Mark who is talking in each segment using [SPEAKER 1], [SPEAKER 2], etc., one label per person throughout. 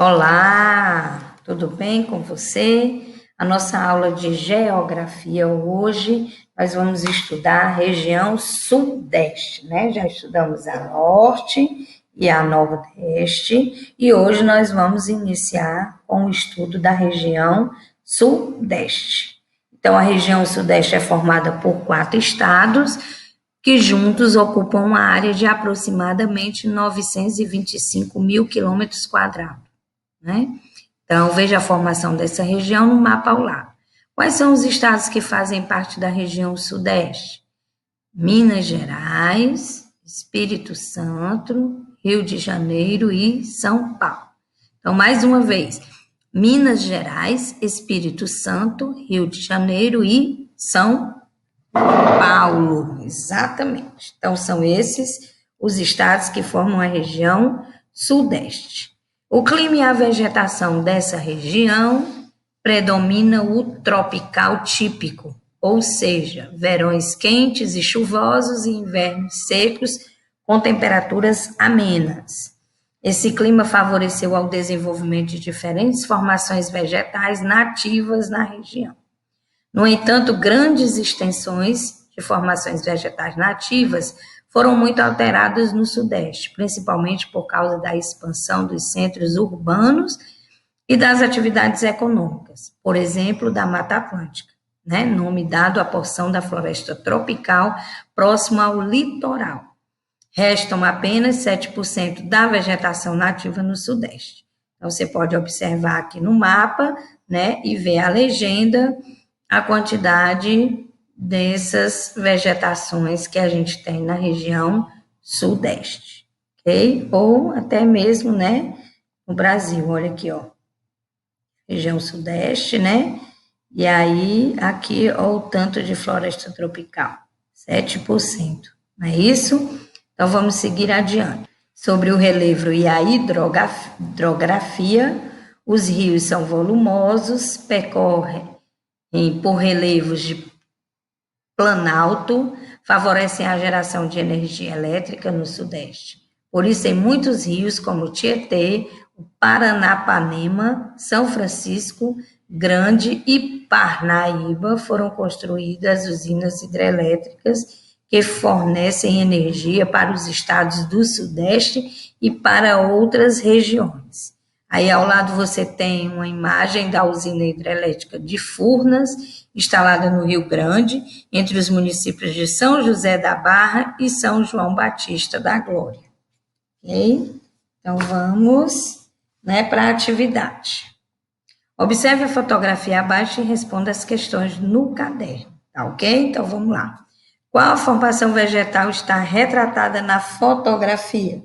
[SPEAKER 1] Olá, tudo bem com você? A nossa aula de geografia hoje, nós vamos estudar a região sudeste, né? Já estudamos a norte e a nordeste, e hoje nós vamos iniciar com o estudo da região sudeste. Então, a região sudeste é formada por 4 estados, que juntos ocupam uma área de aproximadamente 925 mil quilômetros quadrados. Né? Então, veja a formação dessa região no mapa ao lado. Quais são os estados que fazem parte da região sudeste? Minas Gerais, Espírito Santo, Rio de Janeiro e São Paulo. Então, mais uma vez, Minas Gerais, Espírito Santo, Rio de Janeiro e São Paulo. Exatamente. Então, são esses os estados que formam a região sudeste. O clima e a vegetação dessa região predomina o tropical típico, ou seja, verões quentes e chuvosos e invernos secos com temperaturas amenas. Esse clima favoreceu ao desenvolvimento de diferentes formações vegetais nativas na região. No entanto, grandes extensões de formações vegetais nativas foram muito alteradas no Sudeste, principalmente por causa da expansão dos centros urbanos e das atividades econômicas, por exemplo, da Mata Atlântica, né? Nome dado à porção da floresta tropical próxima ao litoral. Restam apenas 7% da vegetação nativa no Sudeste. Então, você pode observar aqui no mapa, né, e ver a legenda, a quantidade dessas vegetações que a gente tem na região sudeste, ok? Ou até mesmo, né, no Brasil, olha aqui, ó, região sudeste, né? E aí, aqui, ó, o tanto de floresta tropical, 7%, não é isso? Então, vamos seguir adiante. Sobre o relevo e a hidrografia, os rios são volumosos, percorrem por relevos de planalto, favorecem a geração de energia elétrica no Sudeste. Por isso, em muitos rios, como o Tietê, o Paranapanema, São Francisco, Grande e Parnaíba, foram construídas usinas hidrelétricas que fornecem energia para os estados do Sudeste e para outras regiões. Aí, ao lado, você tem uma imagem da usina hidrelétrica de Furnas, instalada no Rio Grande, entre os municípios de São José da Barra e São João Batista da Glória. Ok? Então, vamos, né, para a atividade. Observe a fotografia abaixo e responda as questões no caderno. Tá ok? Então, vamos lá. Qual a formação vegetal está retratada na fotografia?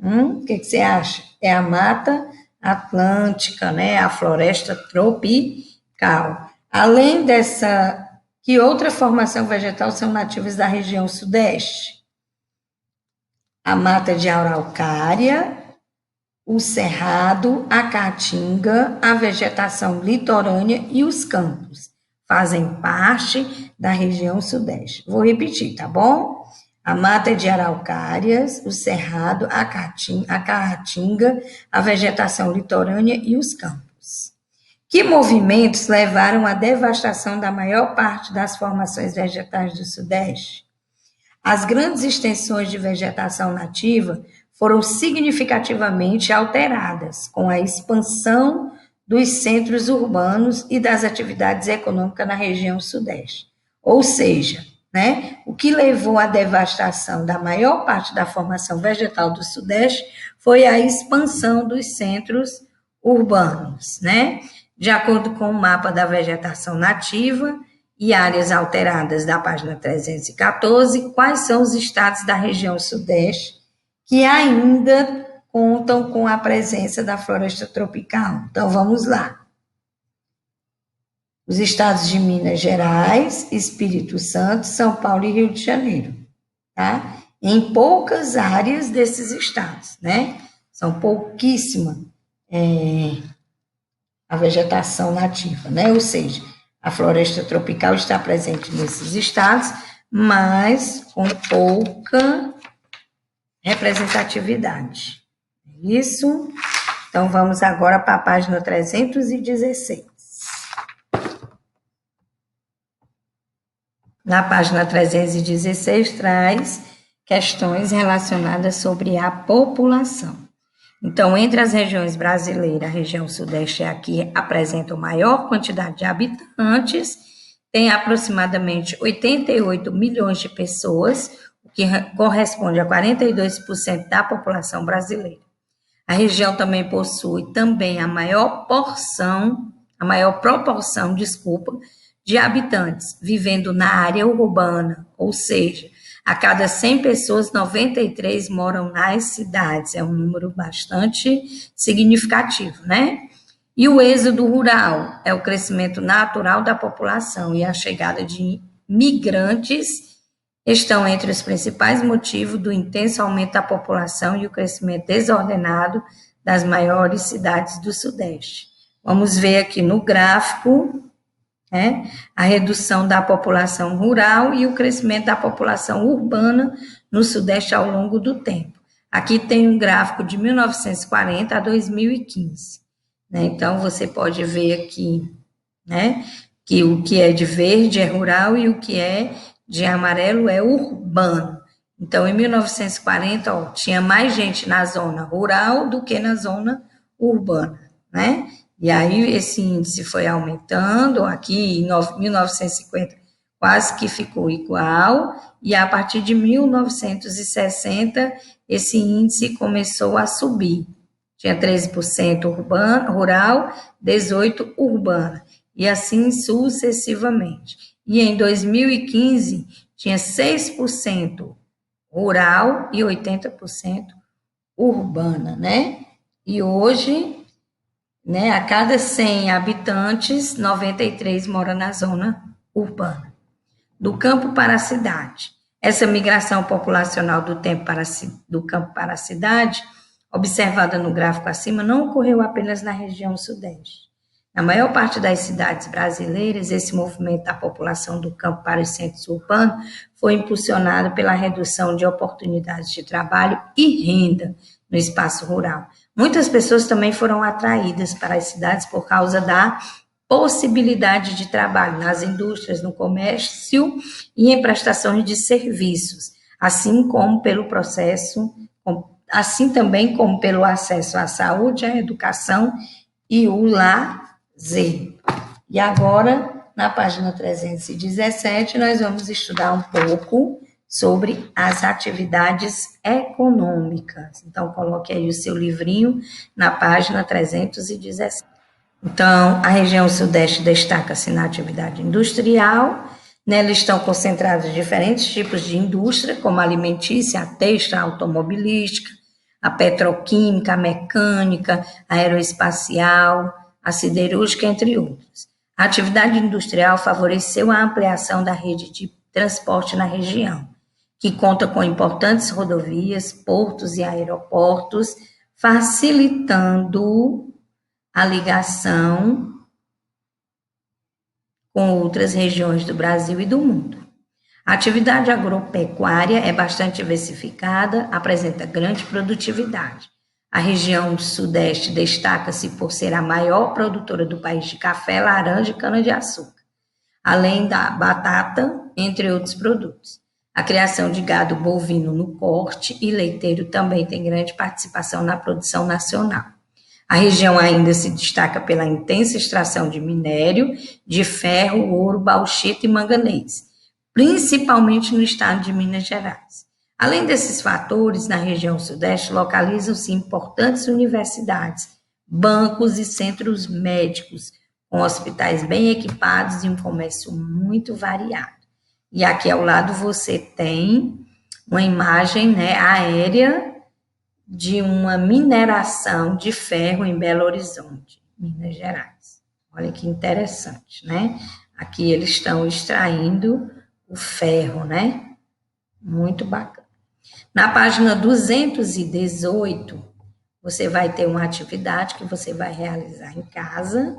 [SPEAKER 1] O que você acha? É a Mata Atlântica, né? A floresta tropical. Além dessa, que outra formação vegetal são nativas da região sudeste? A mata de araucária, o cerrado, a caatinga, a vegetação litorânea e os campos fazem parte da região sudeste. Vou repetir, tá bom? A mata de araucárias, o cerrado, a caatinga, a vegetação litorânea e os campos. Que movimentos levaram à devastação da maior parte das formações vegetais do Sudeste? As grandes extensões de vegetação nativa foram significativamente alteradas com a expansão dos centros urbanos e das atividades econômicas na região Sudeste. Ou seja, né, o que levou à devastação da maior parte da formação vegetal do Sudeste foi a expansão dos centros urbanos, né? De acordo com o mapa da vegetação nativa e áreas alteradas da página 314, quais são os estados da região Sudeste que ainda contam com a presença da floresta tropical? Então, vamos lá. Os estados de Minas Gerais, Espírito Santo, São Paulo e Rio de Janeiro, tá? Em poucas áreas desses estados, né? São pouquíssima a vegetação nativa, né? Ou seja, a floresta tropical está presente nesses estados, mas com pouca representatividade. Isso. Então, vamos agora para a página 316. Na página 316 traz questões relacionadas sobre a população. Então, entre as regiões brasileiras, a região sudeste aqui apresenta a maior quantidade de habitantes, tem aproximadamente 88 milhões de pessoas, o que corresponde a 42% da população brasileira. A região também possui a maior proporção, de habitantes vivendo na área urbana, ou seja, a cada 100 pessoas, 93 moram nas cidades. É um número bastante significativo, né? E o êxodo rural é o crescimento natural da população e a chegada de migrantes estão entre os principais motivos do intenso aumento da população e o crescimento desordenado das maiores cidades do Sudeste. Vamos ver aqui no gráfico, a redução da população rural e o crescimento da população urbana no Sudeste ao longo do tempo. Aqui tem um gráfico de 1940 a 2015. Então, você pode ver aqui, que o que é de verde é rural e o que é de amarelo é urbano. Então, em 1940, tinha mais gente na zona rural do que na zona urbana, E aí, esse índice foi aumentando, aqui em 1950 quase que ficou igual, e a partir de 1960, esse índice começou a subir. Tinha 13% rural, 18% urbana, e assim sucessivamente. E em 2015, tinha 6% rural e 80% urbana, E hoje, a cada 100 habitantes, 93 moram na zona urbana. Do campo para a cidade. Essa migração populacional do campo para a cidade, observada no gráfico acima, não ocorreu apenas na região sudeste. Na maior parte das cidades brasileiras, esse movimento da população do campo para os centros urbanos foi impulsionado pela redução de oportunidades de trabalho e renda no espaço rural. Muitas pessoas também foram atraídas para as cidades por causa da possibilidade de trabalho nas indústrias, no comércio e em prestações de serviços, assim também como pelo acesso à saúde, à educação e o lazer. E agora, na página 317, nós vamos estudar um pouco sobre as atividades econômicas. Então, coloque aí o seu livrinho na página 317. Então, a região sudeste destaca-se na atividade industrial. Nela estão concentrados diferentes tipos de indústria, como a alimentícia, a têxtil, a automobilística, a petroquímica, a mecânica, a aeroespacial, a siderúrgica, entre outras. A atividade industrial favoreceu a ampliação da rede de transporte na região, que conta com importantes rodovias, portos e aeroportos, facilitando a ligação com outras regiões do Brasil e do mundo. A atividade agropecuária é bastante diversificada, apresenta grande produtividade. A região sudeste destaca-se por ser a maior produtora do país de café, laranja e cana-de-açúcar, além da batata, entre outros produtos. A criação de gado bovino no corte e leiteiro também tem grande participação na produção nacional. A região ainda se destaca pela intensa extração de minério, de ferro, ouro, bauxita e manganês, principalmente no estado de Minas Gerais. Além desses fatores, na região sudeste localizam-se importantes universidades, bancos e centros médicos, com hospitais bem equipados e um comércio muito variado. E aqui ao lado você tem uma imagem aérea de uma mineração de ferro em Belo Horizonte, Minas Gerais. Olha que interessante, Aqui eles estão extraindo o ferro, Muito bacana. Na página 218, você vai ter uma atividade que você vai realizar em casa,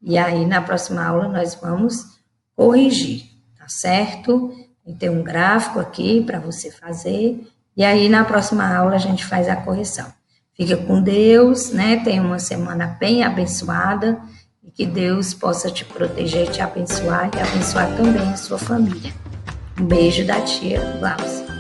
[SPEAKER 1] E aí, na próxima aula, nós vamos corrigir, tá certo? Tem um gráfico aqui para você fazer. E aí, na próxima aula, a gente faz a correção. Fica com Deus, né? Tenha uma semana bem abençoada e que Deus possa te proteger, te abençoar e abençoar também a sua família. Um beijo da tia Glaucia.